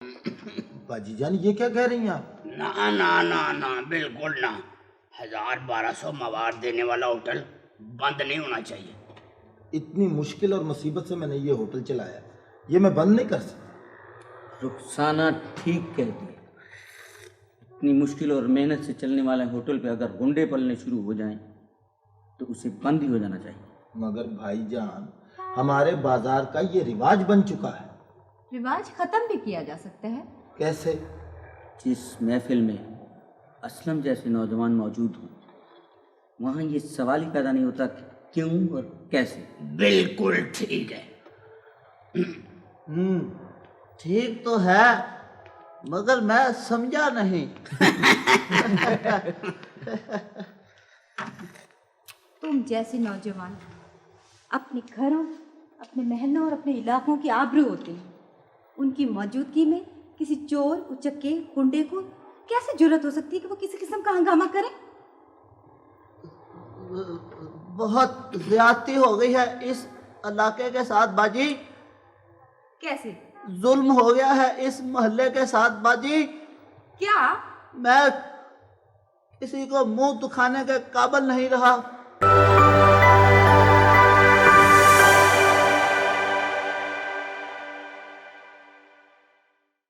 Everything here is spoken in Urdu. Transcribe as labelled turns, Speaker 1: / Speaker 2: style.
Speaker 1: باجی جان یہ کیا کہہ رہی ہیں آپ؟
Speaker 2: نا نا نا نا بالکل نہ. 1200 مواد دینے والا ہوٹل بند نہیں ہونا چاہیے.
Speaker 1: اتنی مشکل اور مصیبت سے میں نے یہ ہوٹل چلایا، یہ میں بند نہیں کر سکتا.
Speaker 3: رخسانہ ٹھیک کہتی ہے. اتنی مشکل اور محنت سے چلنے والے ہوٹل پہ اگر گنڈے پلنے شروع ہو جائیں تو اسے بند ہی ہو جانا چاہیے.
Speaker 1: مگر بھائی جان ہمارے بازار کا یہ رواج بن چکا ہے.
Speaker 4: رواج ختم بھی کیا جا سکتا ہے.
Speaker 1: کیسے؟
Speaker 3: جس محفل میں اسلم جیسے نوجوان موجود ہوں وہاں یہ سوال ہی پیدا نہیں ہوتا کہ کیوں اور کیسے.
Speaker 2: بالکل ٹھیک ہے.
Speaker 5: ٹھیک تو ہے مگر میں سمجھا نہیں.
Speaker 4: تم جیسے نوجوان اپنے گھروں، اپنے محلوں اور اپنے علاقوں کی آبرو ہوتے ہیں. ان کی موجودگی میں کسی چور، اچکے، گنڈے کو کیسے جرأت ہو سکتی ہے کہ وہ کسی قسم کا ہنگامہ کرے؟
Speaker 5: بہت زیادتی ہو گئی ہے اس علاقے کے ساتھ باجی.
Speaker 4: کیسے؟
Speaker 5: ظلم ہو گیا ہے اس محلے کے ساتھ باجی.
Speaker 4: کیا؟
Speaker 5: میں کسی کو منہ دکھانے کے قابل نہیں رہا.